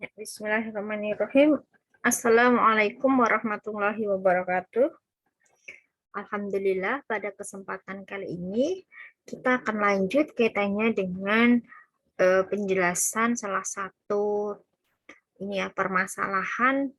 Bismillahirrahmanirrahim. Assalamualaikum warahmatullahi wabarakatuh. Alhamdulillah, pada kesempatan kali ini kita akan lanjut kaitannya dengan penjelasan salah satu permasalahan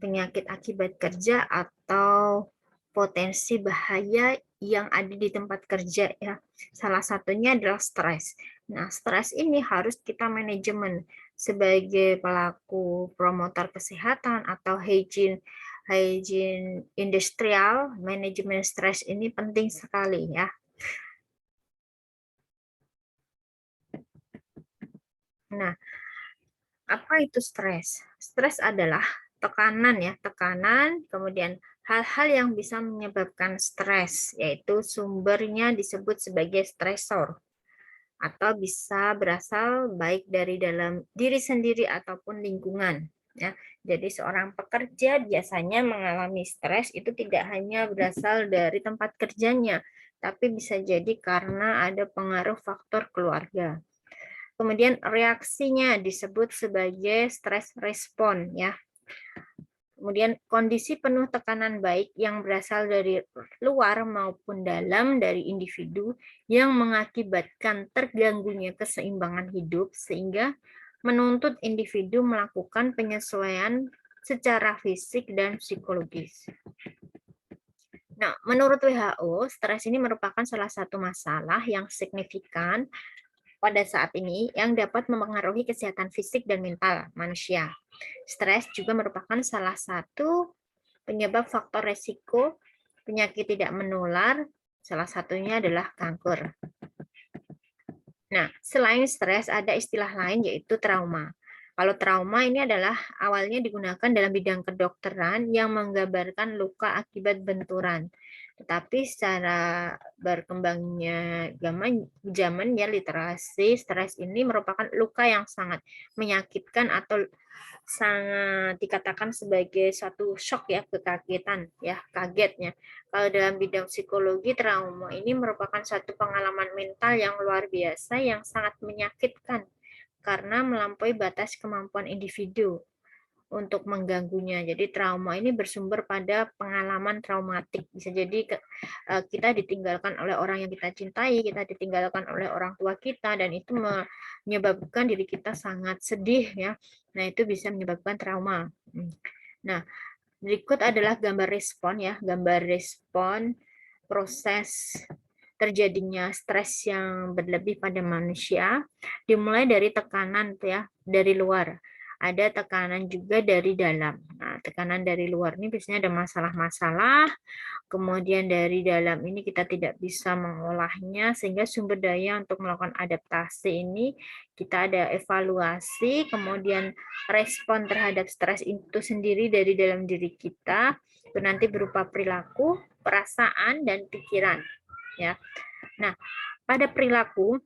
penyakit akibat kerja atau potensi bahaya yang ada di tempat kerja ya. Salah satunya adalah stres. Nah, stres ini harus kita manajemen sebagai pelaku promotor kesehatan atau hygiene industrial, manajemen stres ini penting sekali ya. Nah, apa itu stres? Stres adalah tekanan ya, tekanan, kemudian hal-hal yang bisa menyebabkan stres, yaitu sumbernya disebut sebagai stresor, atau bisa berasal baik dari dalam diri sendiri ataupun lingkungan. Ya, jadi seorang pekerja biasanya mengalami stres itu tidak hanya berasal dari tempat kerjanya, tapi bisa jadi karena ada pengaruh faktor keluarga. Kemudian reaksinya disebut sebagai stress respon ya. Kemudian kondisi penuh tekanan baik yang berasal dari luar maupun dalam dari individu yang mengakibatkan terganggunya keseimbangan hidup sehingga menuntut individu melakukan penyesuaian secara fisik dan psikologis. Nah, menurut WHO, stres ini merupakan salah satu masalah yang signifikan pada saat ini yang dapat mempengaruhi kesehatan fisik dan mental manusia. Stres juga merupakan salah satu penyebab faktor resiko penyakit tidak menular, salah satunya adalah kanker. Nah, selain stres ada istilah lain yaitu trauma. Kalau trauma ini adalah awalnya digunakan dalam bidang kedokteran yang menggambarkan luka akibat benturan. Tetapi secara berkembangnya zaman ya literasi, stres ini merupakan luka yang sangat menyakitkan atau sangat dikatakan sebagai suatu shock ya, kekagetan ya, kagetnya. Kalau dalam bidang psikologi, trauma ini merupakan satu pengalaman mental yang luar biasa yang sangat menyakitkan karena melampaui batas kemampuan individu untuk mengganggunya. Jadi trauma ini bersumber pada pengalaman traumatik. Bisa jadi kita ditinggalkan oleh orang yang kita cintai, kita ditinggalkan oleh orang tua kita, dan itu menyebabkan diri kita sangat sedih ya. Nah, itu bisa menyebabkan trauma. Nah, berikut adalah gambar respon ya, gambar respon proses terjadinya stres yang berlebih pada manusia, dimulai dari tekanan ya, dari luar. Ada tekanan juga dari dalam. Nah, tekanan dari luar ini biasanya ada masalah-masalah, kemudian dari dalam ini kita tidak bisa mengolahnya, sehingga sumber daya untuk melakukan adaptasi ini kita ada evaluasi, kemudian respon terhadap stres itu sendiri dari dalam diri kita, itu nanti berupa perilaku, perasaan, dan pikiran. Ya. Nah, pada perilaku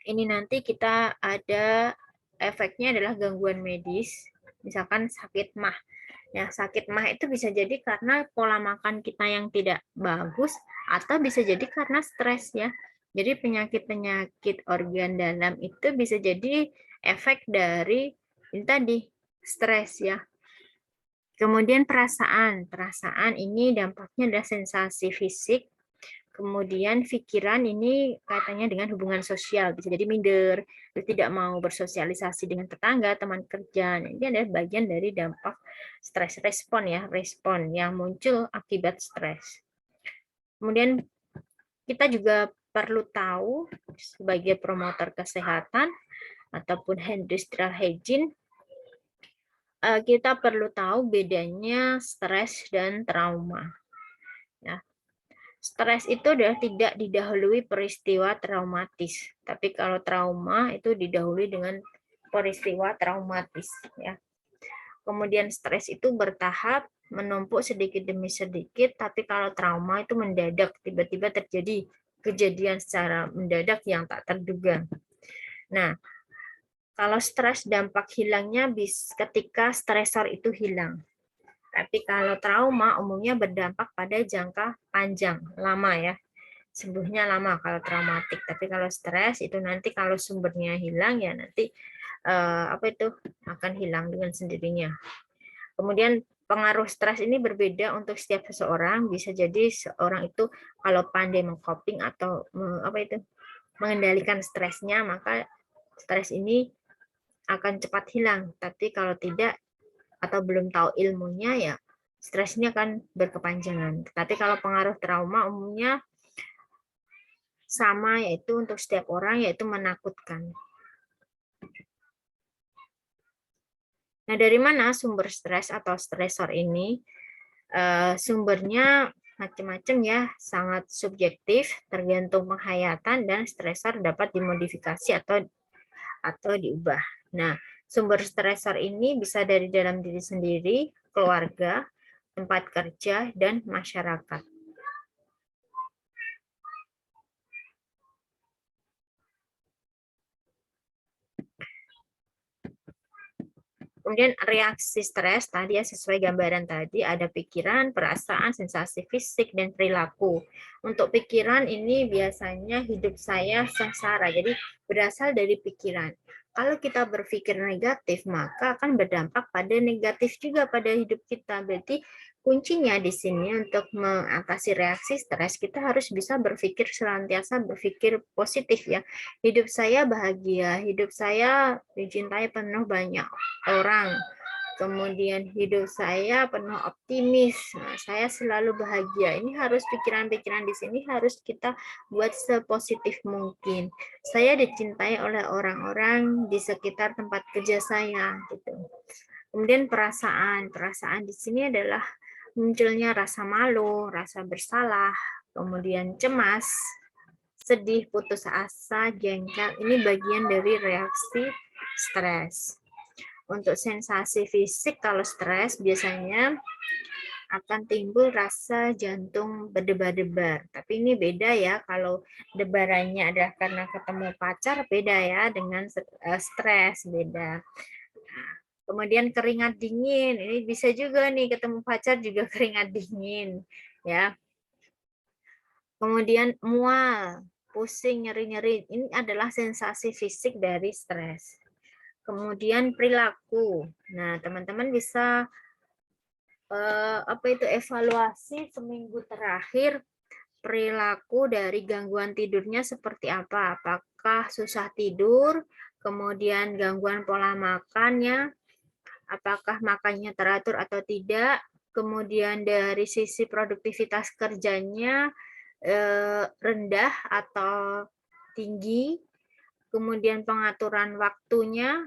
ini nanti kita ada efeknya adalah gangguan medis, misalkan sakit MAH. Ya, sakit MAH itu bisa jadi karena pola makan kita yang tidak bagus atau bisa jadi karena stres ya. Jadi penyakit-penyakit organ dalam itu bisa jadi efek dari ini tadi stres ya. Kemudian perasaan ini dampaknya adalah sensasi fisik. Kemudian pikiran ini kaitannya dengan hubungan sosial, bisa jadi minder, tidak mau bersosialisasi dengan tetangga, teman kerja. Ini adalah bagian dari dampak stres respon ya, respon yang muncul akibat stres. Kemudian kita juga perlu tahu sebagai promotor kesehatan ataupun industrial hygiene, kita perlu tahu bedanya stres dan trauma. Ya, stres itu adalah tidak didahului peristiwa traumatis, tapi kalau trauma itu didahului dengan peristiwa traumatis ya. Kemudian stres itu bertahap, menumpuk sedikit demi sedikit, tapi kalau trauma itu mendadak, tiba-tiba terjadi kejadian secara mendadak yang tak terduga. Nah, kalau stres dampak hilangnya ketika stresor itu hilang. Tapi kalau trauma umumnya berdampak pada jangka panjang, lama ya. Sembuhnya lama kalau traumatik. Tapi kalau stres itu nanti kalau sumbernya hilang ya nanti akan hilang dengan sendirinya. Kemudian pengaruh stres ini berbeda untuk setiap seseorang. Bisa jadi seorang itu kalau pandai mengcoping atau mengendalikan stresnya, maka stres ini akan cepat hilang. Tapi kalau tidak atau belum tahu ilmunya, ya stresnya akan berkepanjangan. Tapi kalau pengaruh trauma umumnya sama, yaitu untuk setiap orang, yaitu menakutkan. Nah, dari mana sumber stres atau stresor ini? Sumbernya macam-macam ya, sangat subjektif, tergantung penghayatan, dan stresor dapat dimodifikasi atau diubah. Nah, sumber stresor ini bisa dari dalam diri sendiri, keluarga, tempat kerja, dan masyarakat. Kemudian reaksi stres tadi ya, sesuai gambaran tadi, ada pikiran, perasaan, sensasi fisik, dan perilaku. Untuk pikiran ini biasanya hidup saya sengsara, jadi berasal dari pikiran. Kalau kita berpikir negatif, maka akan berdampak pada negatif juga pada hidup kita. Berarti kuncinya di sini untuk mengatasi reaksi stres, kita harus bisa berpikir, senantiasa berpikir positif ya. Hidup saya bahagia, hidup saya dicintai penuh banyak orang. Kemudian hidup saya penuh optimis. Nah, saya selalu bahagia. Ini harus pikiran-pikiran di sini harus kita buat sepositif mungkin. Saya dicintai oleh orang-orang di sekitar tempat kerja saya gitu. Kemudian perasaan di sini adalah munculnya rasa malu, rasa bersalah, kemudian cemas, sedih, putus asa, jengkel. Ini bagian dari reaksi stres. Untuk sensasi fisik kalau stres biasanya akan timbul rasa jantung berdebar-debar. Tapi ini beda ya, kalau debarannya adalah karena ketemu pacar, beda ya, dengan stres, beda. Kemudian keringat dingin, ini bisa juga nih ketemu pacar juga keringat dingin, ya. Kemudian mual, pusing, nyeri-nyeri, ini adalah sensasi fisik dari stres. Kemudian perilaku. Nah, teman-teman bisa evaluasi seminggu terakhir perilaku dari gangguan tidurnya seperti apa. Apakah susah tidur, kemudian gangguan pola makannya, apakah makannya teratur atau tidak, kemudian dari sisi produktivitas kerjanya rendah atau tinggi, kemudian pengaturan waktunya,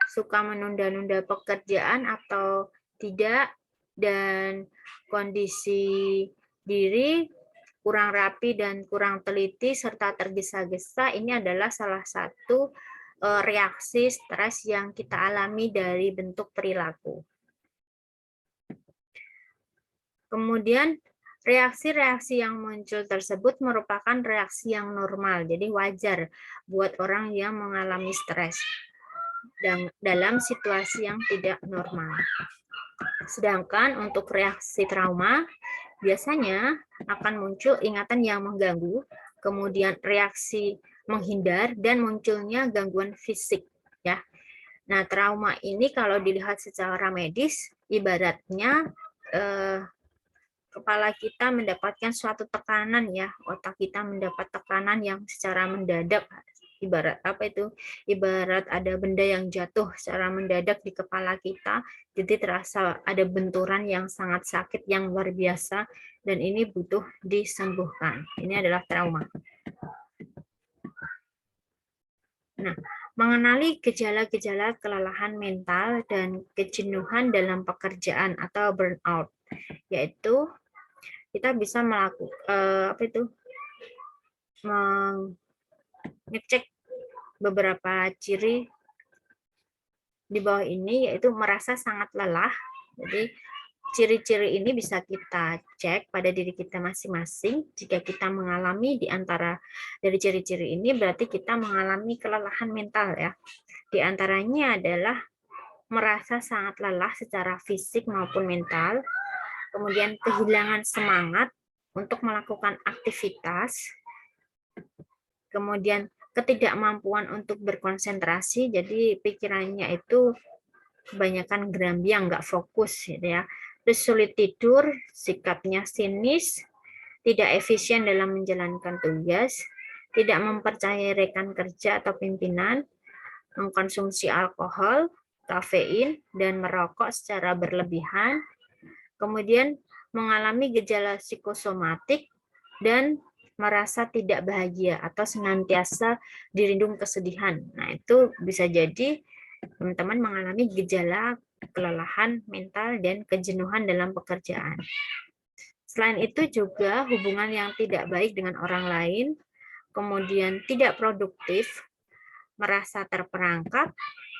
suka menunda-nunda pekerjaan atau tidak, dan kondisi diri kurang rapi dan kurang teliti serta tergesa-gesa. Ini adalah salah satu reaksi stres yang kita alami dari bentuk perilaku. Kemudian reaksi-reaksi yang muncul tersebut merupakan reaksi yang normal, jadi wajar buat orang yang mengalami stres dan dalam situasi yang tidak normal. Sedangkan untuk reaksi trauma, biasanya akan muncul ingatan yang mengganggu, kemudian reaksi menghindar, dan munculnya gangguan fisik. Ya. Nah, trauma ini kalau dilihat secara medis, ibaratnya kepala kita mendapatkan suatu tekanan ya, otak kita mendapat tekanan yang secara mendadak. Ibarat ibarat ada benda yang jatuh secara mendadak di kepala kita, jadi terasa ada benturan yang sangat sakit yang luar biasa, dan ini butuh disembuhkan. Ini adalah trauma. Nah, mengenali gejala-gejala kelelahan mental dan kejenuhan dalam pekerjaan atau burnout, yaitu kita bisa melakukan mengecek beberapa ciri di bawah ini, yaitu merasa sangat lelah. Jadi ciri-ciri ini bisa kita cek pada diri kita masing-masing. Jika kita mengalami di antara dari ciri-ciri ini, berarti kita mengalami kelelahan mental ya. Di antaranya adalah merasa sangat lelah secara fisik maupun mental, kemudian kehilangan semangat untuk melakukan aktivitas, kemudian ketidakmampuan untuk berkonsentrasi, jadi pikirannya itu kebanyakan gerambiang, nggak fokus gitu ya. Terus sulit tidur, sikapnya sinis, tidak efisien dalam menjalankan tugas, tidak mempercayai rekan kerja atau pimpinan, mengkonsumsi alkohol, kafein, dan merokok secara berlebihan, kemudian mengalami gejala psikosomatik, dan merasa tidak bahagia atau senantiasa dirindung kesedihan. Nah, itu bisa jadi teman-teman mengalami gejala kelelahan mental dan kejenuhan dalam pekerjaan. Selain itu juga hubungan yang tidak baik dengan orang lain, kemudian tidak produktif, merasa terperangkap,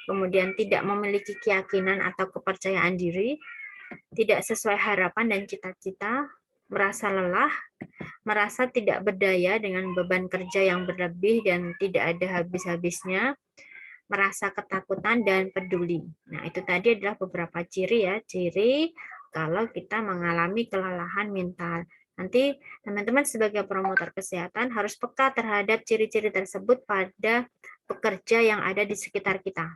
kemudian tidak memiliki keyakinan atau kepercayaan diri, tidak sesuai harapan dan cita-cita, merasa lelah, merasa tidak berdaya dengan beban kerja yang berlebih dan tidak ada habis-habisnya, merasa ketakutan dan peduli. Nah, itu tadi adalah beberapa ciri ya, ciri kalau kita mengalami kelelahan mental. Nanti teman-teman sebagai promotor kesehatan harus peka terhadap ciri-ciri tersebut pada pekerja yang ada di sekitar kita.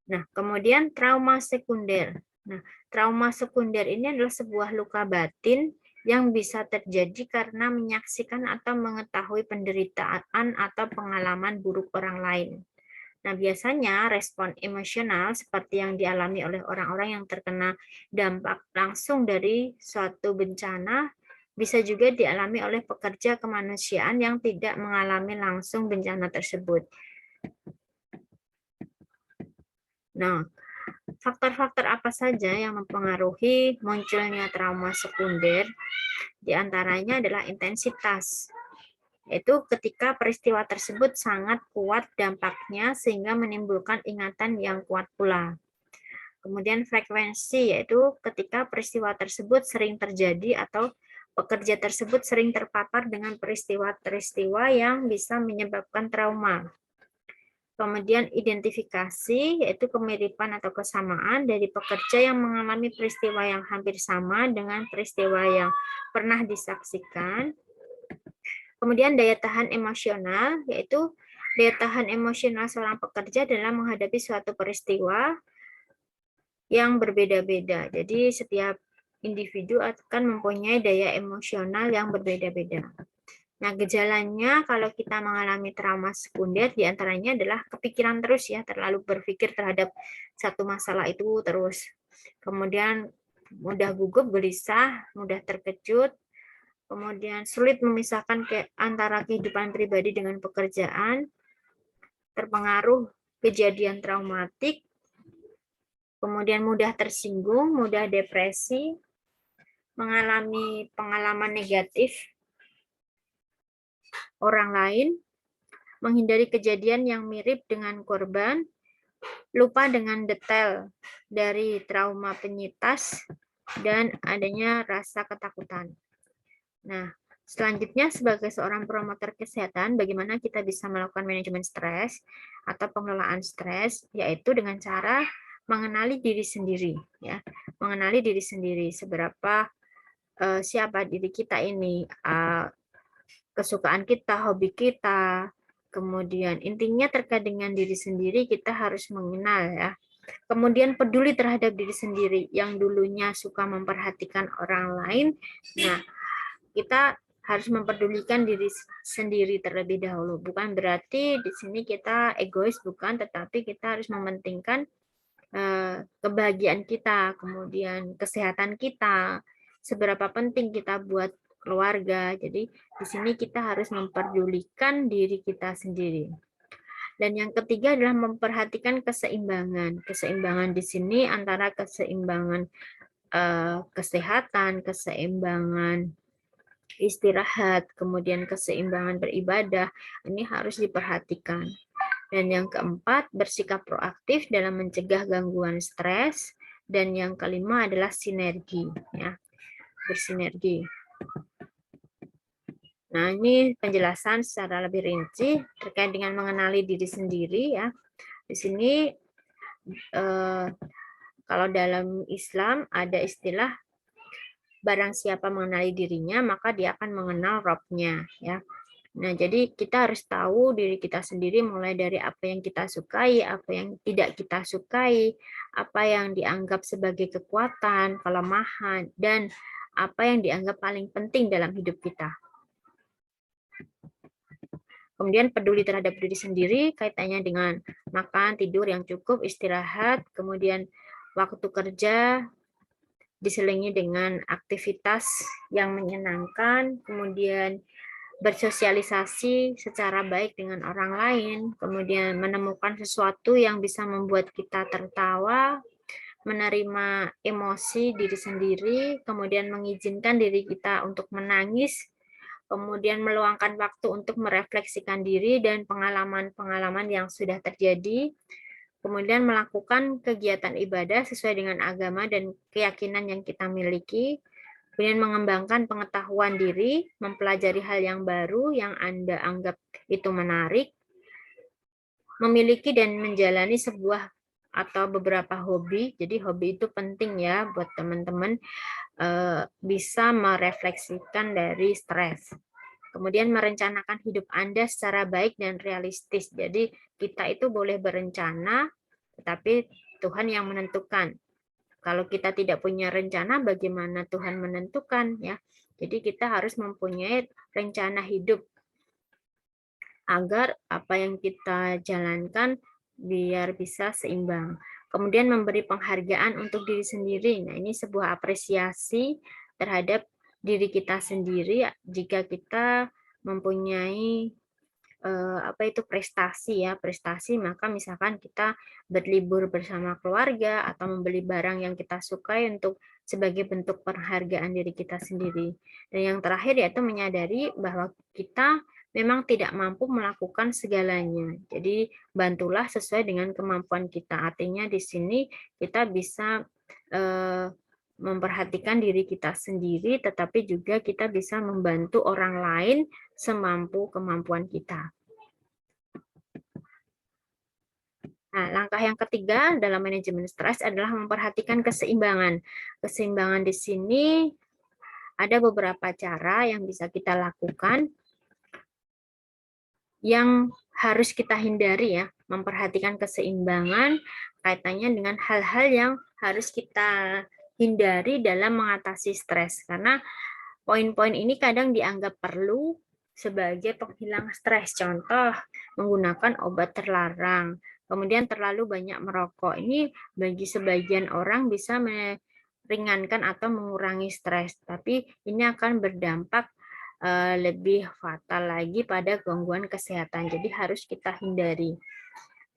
Nah, kemudian trauma sekunder. Nah, trauma sekunder ini adalah sebuah luka batin yang bisa terjadi karena menyaksikan atau mengetahui penderitaan atau pengalaman buruk orang lain. Nah, biasanya respon emosional seperti yang dialami oleh orang-orang yang terkena dampak langsung dari suatu bencana bisa juga dialami oleh pekerja kemanusiaan yang tidak mengalami langsung bencana tersebut. Nah, faktor-faktor apa saja yang mempengaruhi munculnya trauma sekunder? Di antaranya adalah intensitas, yaitu ketika peristiwa tersebut sangat kuat dampaknya sehingga menimbulkan ingatan yang kuat pula. Kemudian frekuensi, yaitu ketika peristiwa tersebut sering terjadi atau pekerja tersebut sering terpapar dengan peristiwa-peristiwa yang bisa menyebabkan trauma. Kemudian identifikasi, yaitu kemiripan atau kesamaan dari pekerja yang mengalami peristiwa yang hampir sama dengan peristiwa yang pernah disaksikan. Kemudian daya tahan emosional, yaitu daya tahan emosional seorang pekerja dalam menghadapi suatu peristiwa yang berbeda-beda. Jadi setiap individu akan mempunyai daya emosional yang berbeda-beda. Nah, gejalanya kalau kita mengalami trauma sekunder diantaranya adalah kepikiran terus ya, terlalu berpikir terhadap satu masalah itu terus. Kemudian mudah gugup, gelisah, mudah terkejut, kemudian sulit memisahkan antara kehidupan pribadi dengan pekerjaan, terpengaruh kejadian traumatik, kemudian mudah tersinggung, mudah depresi, mengalami pengalaman negatif orang lain, menghindari kejadian yang mirip dengan korban, lupa dengan detail dari trauma penyintas, dan adanya rasa ketakutan. Nah, selanjutnya sebagai seorang promotor kesehatan, bagaimana kita bisa melakukan manajemen stres atau pengelolaan stres, yaitu dengan cara mengenali diri sendiri, ya, mengenali diri sendiri seberapa siapa diri kita ini, kesukaan kita, hobi kita, kemudian intinya terkait dengan diri sendiri kita harus mengenal ya. Kemudian peduli terhadap diri sendiri, yang dulunya suka memperhatikan orang lain, nah kita harus memperdulikan diri sendiri terlebih dahulu. Bukan berarti di sini kita egois, bukan, tetapi kita harus mementingkan kebahagiaan kita, kemudian kesehatan kita, seberapa penting kita buat keluarga. Jadi di sini kita harus memperdulikan diri kita sendiri. Dan yang ketiga adalah memperhatikan keseimbangan. Keseimbangan di sini antara keseimbangan kesehatan, keseimbangan istirahat, kemudian keseimbangan beribadah, ini harus diperhatikan. Dan yang keempat, bersikap proaktif dalam mencegah gangguan stres. Dan yang kelima adalah sinergi, ya, bersinergi. Nah, ini penjelasan secara lebih rinci terkait dengan mengenali diri sendiri ya. Di sini kalau dalam Islam ada istilah barang siapa mengenali dirinya maka dia akan mengenal Rabb-nya ya. Nah, jadi kita harus tahu diri kita sendiri mulai dari apa yang kita sukai, apa yang tidak kita sukai, apa yang dianggap sebagai kekuatan, kelemahan, dan apa yang dianggap paling penting dalam hidup kita. Kemudian peduli terhadap diri sendiri, kaitannya dengan makan, tidur yang cukup, istirahat, kemudian waktu kerja, diselingi dengan aktivitas yang menyenangkan, kemudian bersosialisasi secara baik dengan orang lain, kemudian menemukan sesuatu yang bisa membuat kita tertawa, menerima emosi diri sendiri, kemudian mengizinkan diri kita untuk menangis, kemudian meluangkan waktu untuk merefleksikan diri dan pengalaman-pengalaman yang sudah terjadi, kemudian melakukan kegiatan ibadah sesuai dengan agama dan keyakinan yang kita miliki, kemudian mengembangkan pengetahuan diri, mempelajari hal yang baru yang Anda anggap itu menarik, memiliki dan menjalani sebuah atau beberapa hobi. Jadi hobi itu penting ya buat teman-teman bisa merefleksikan dari stres. Kemudian merencanakan hidup Anda secara baik dan realistis. Jadi kita itu boleh berencana, tetapi Tuhan yang menentukan. Kalau kita tidak punya rencana, bagaimana Tuhan menentukan ya? Jadi kita harus mempunyai rencana hidup agar apa yang kita jalankan biar bisa seimbang. Kemudian memberi penghargaan untuk diri sendiri. Nah, ini sebuah apresiasi terhadap diri kita sendiri jika kita mempunyai apa itu prestasi ya, prestasi, maka misalkan kita berlibur bersama keluarga atau membeli barang yang kita sukai untuk sebagai bentuk penghargaan diri kita sendiri. Dan yang terakhir yaitu menyadari bahwa kita memang tidak mampu melakukan segalanya. Jadi bantulah sesuai dengan kemampuan kita. Artinya di sini kita bisa memperhatikan diri kita sendiri, tetapi juga kita bisa membantu orang lain semampu kemampuan kita. Nah, langkah yang ketiga dalam manajemen stres adalah memperhatikan keseimbangan. Keseimbangan di sini ada beberapa cara yang bisa kita lakukan yang harus kita hindari ya. Memperhatikan keseimbangan kaitannya dengan hal-hal yang harus kita hindari dalam mengatasi stres. Karena poin-poin ini kadang dianggap perlu sebagai penghilang stres. Contoh, menggunakan obat terlarang. Kemudian terlalu banyak merokok. Ini bagi sebagian orang bisa meringankan atau mengurangi stres. Tapi ini akan berdampak lebih fatal lagi pada gangguan kesehatan. Jadi harus kita hindari.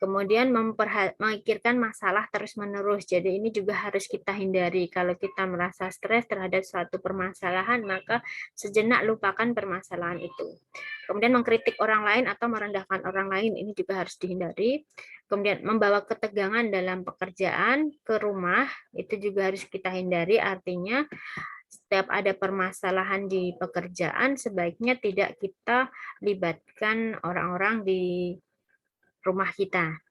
Kemudian memikirkan masalah terus-menerus. Jadi ini juga harus kita hindari. Kalau kita merasa stres terhadap suatu permasalahan, maka sejenak lupakan permasalahan itu. Kemudian mengkritik orang lain atau merendahkan orang lain, ini juga harus dihindari. Kemudian membawa ketegangan dalam pekerjaan ke rumah, itu juga harus kita hindari. Artinya setiap ada permasalahan di pekerjaan, sebaiknya tidak kita libatkan orang-orang di rumah kita.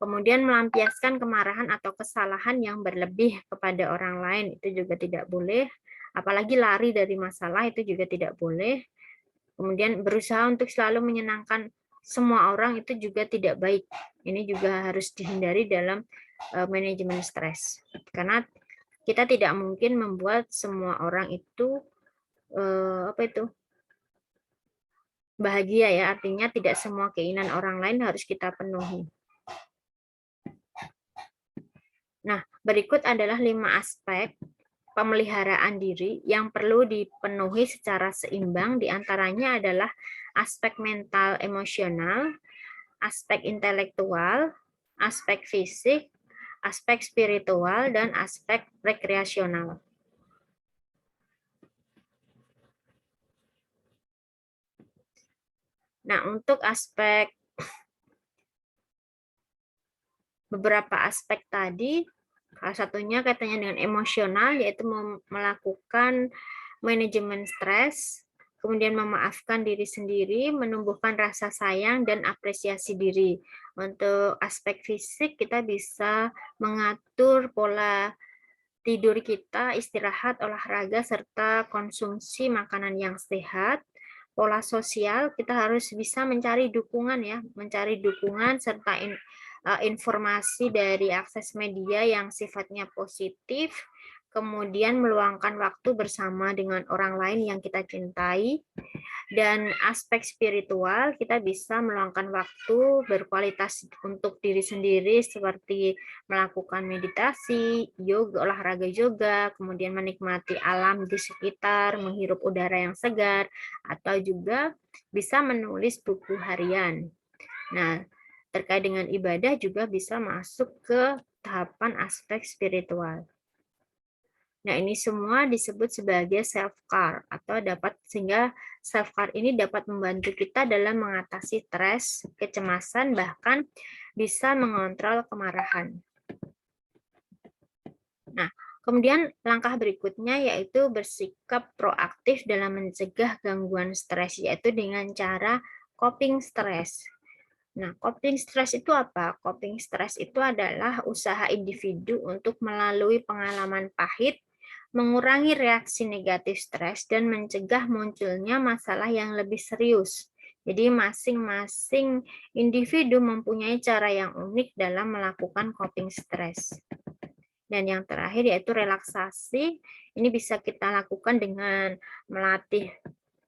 Kemudian melampiaskan kemarahan atau kesalahan yang berlebih kepada orang lain, itu juga tidak boleh. Apalagi lari dari masalah, itu juga tidak boleh. Kemudian berusaha untuk selalu menyenangkan semua orang, itu juga tidak baik. Ini juga harus dihindari dalam manajemen stres. Karena kita tidak mungkin membuat semua orang itu bahagia ya, artinya tidak semua keinginan orang lain harus kita penuhi. Nah, berikut adalah 5 aspek pemeliharaan diri yang perlu dipenuhi secara seimbang. Di antaranya adalah aspek mental emosional, aspek intelektual, aspek fisik, aspek spiritual, dan aspek rekreasional. Nah, untuk beberapa aspek tadi, salah satunya kaitannya dengan emosional, yaitu melakukan manajemen stres, kemudian memaafkan diri sendiri, menumbuhkan rasa sayang dan apresiasi diri. Untuk aspek fisik, kita bisa mengatur pola tidur kita, istirahat, olahraga, serta konsumsi makanan yang sehat. pola sosial, kita harus bisa mencari dukungan ya, mencari dukungan serta informasi dari akses media yang sifatnya positif, kemudian meluangkan waktu bersama dengan orang lain yang kita cintai, dan aspek spiritual kita bisa meluangkan waktu berkualitas untuk diri sendiri seperti melakukan meditasi, yoga, olahraga yoga, kemudian menikmati alam di sekitar, menghirup udara yang segar, atau juga bisa menulis buku harian. Nah, terkait dengan ibadah juga bisa masuk ke tahapan aspek spiritual. Nah, ini semua disebut sebagai self-care atau sehingga self-care ini dapat membantu kita dalam mengatasi stres, kecemasan, bahkan bisa mengontrol kemarahan. Nah, kemudian langkah berikutnya yaitu bersikap proaktif dalam mencegah gangguan stres, yaitu dengan cara coping stres. Nah, coping stres itu apa? Coping stres itu adalah usaha individu untuk melalui pengalaman pahit, mengurangi reaksi negatif stres, dan mencegah munculnya masalah yang lebih serius. Jadi masing-masing individu mempunyai cara yang unik dalam melakukan coping stres. Dan yang terakhir yaitu relaksasi. Ini bisa kita lakukan dengan melatih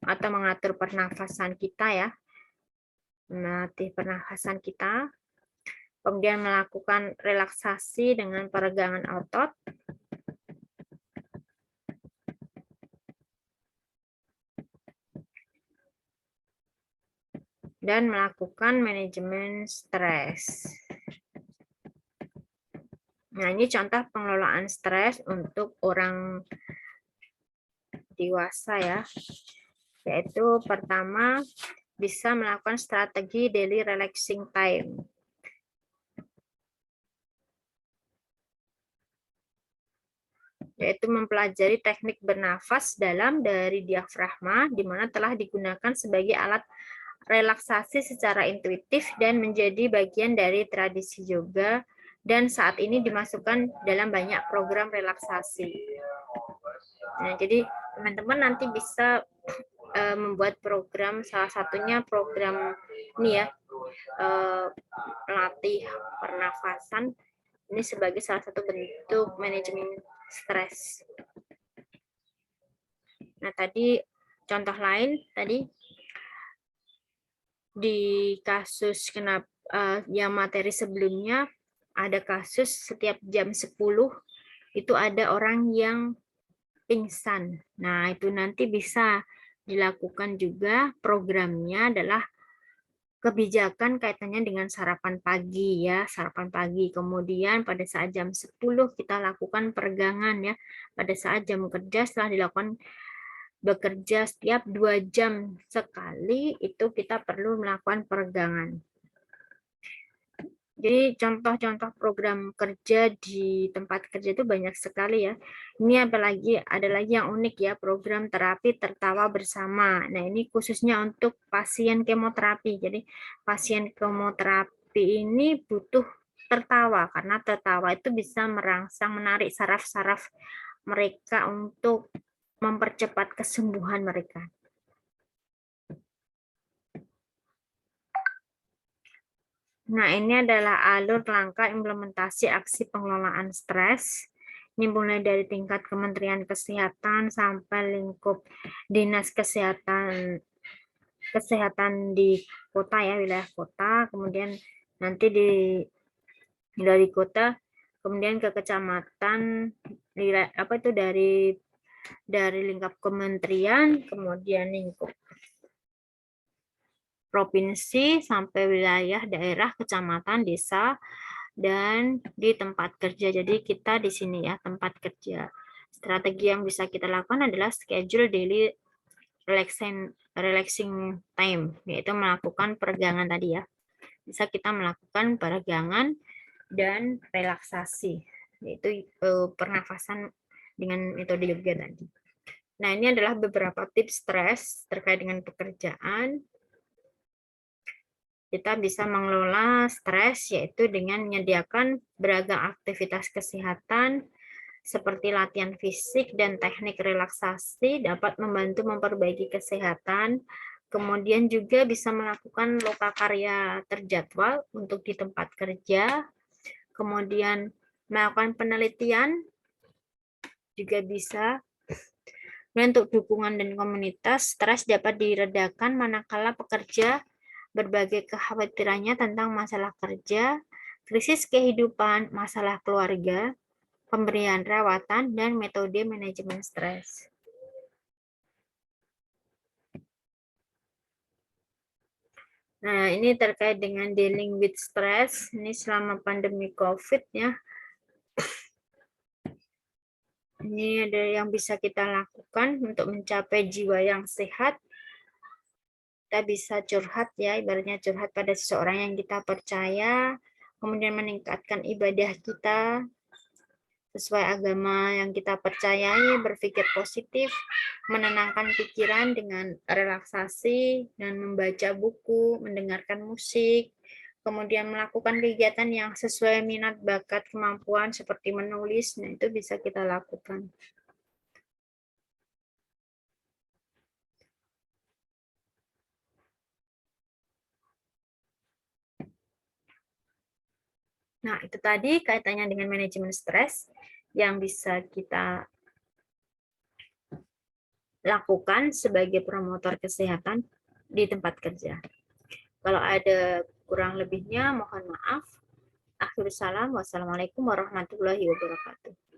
atau mengatur pernafasan kita ya. Melatih pernafasan kita. Kemudian melakukan relaksasi dengan peregangan otot. Dan melakukan manajemen stres. Nah, ini contoh pengelolaan stres untuk orang dewasa ya. Yaitu pertama, bisa melakukan strategi daily relaxing time. Yaitu mempelajari teknik bernafas dalam dari diafragma, di mana telah digunakan sebagai alat relaksasi secara intuitif dan menjadi bagian dari tradisi yoga, dan saat ini dimasukkan dalam banyak program relaksasi. Nah, jadi teman-teman nanti bisa membuat program, salah satunya program ini ya, pelatih pernafasan, ini sebagai salah satu bentuk manajemen stres. Nah, tadi contoh lain tadi di kasus yang materi sebelumnya ada kasus setiap jam 10 itu ada orang yang pingsan. Nah, itu nanti bisa dilakukan juga, programnya adalah kebijakan kaitannya dengan sarapan pagi ya, sarapan pagi. Kemudian pada saat jam 10 kita lakukan peregangan ya. Pada saat jam kerja setelah dilakukan bekerja setiap 2 jam sekali, itu kita perlu melakukan peregangan. Jadi contoh-contoh program kerja di tempat kerja itu banyak sekali ya. Ini ada lagi yang unik ya, program terapi tertawa bersama. Nah, ini khususnya untuk pasien kemoterapi. Jadi pasien kemoterapi ini butuh tertawa, karena tertawa itu bisa merangsang, menarik saraf-saraf mereka untuk mempercepat kesembuhan mereka. Nah, ini adalah alur langkah implementasi aksi pengelolaan stres. Ini mulai dari tingkat Kementerian Kesehatan sampai lingkup Dinas Kesehatan di kota ya, wilayah kota, kemudian nanti dari kota, kemudian ke kecamatan, dari lingkup kementerian, kemudian lingkup provinsi sampai wilayah daerah, kecamatan, desa, dan di tempat kerja. Jadi kita di sini ya, tempat kerja. Strategi yang bisa kita lakukan adalah schedule daily relaxing time, yaitu melakukan peregangan tadi ya. Bisa kita melakukan peregangan dan relaksasi, yaitu pernafasan dengan metode yoga tadi. Nah, ini adalah beberapa tips stres terkait dengan pekerjaan. Kita bisa mengelola stres yaitu dengan menyediakan beragam aktivitas kesehatan seperti latihan fisik dan teknik relaksasi dapat membantu memperbaiki kesehatan, Kemudian juga bisa melakukan lokakarya terjadwal untuk di tempat kerja. Kemudian melakukan penelitian juga bisa. Untuk dukungan dan komunitas, stres dapat diredakan manakala pekerja berbagai kekhawatirannya tentang masalah kerja, krisis kehidupan, masalah keluarga, pemberian rawatan, dan metode manajemen stres. Nah, ini terkait dengan dealing with stress. Ini selama pandemi COVID ya. Ini ada yang bisa kita lakukan untuk mencapai jiwa yang sehat. Kita bisa curhat ya, ibaratnya curhat pada seseorang yang kita percaya, kemudian meningkatkan ibadah kita sesuai agama yang kita percayai, berpikir positif, menenangkan pikiran dengan relaksasi dan membaca buku, mendengarkan musik, kemudian melakukan kegiatan yang sesuai minat, bakat, kemampuan seperti menulis. Nah, itu bisa kita lakukan. Nah, itu tadi kaitannya dengan manajemen stres yang bisa kita lakukan sebagai promotor kesehatan di tempat kerja. Kalau ada kurang lebihnya, mohon maaf. Akhirul salam. Wassalamualaikum warahmatullahi wabarakatuh.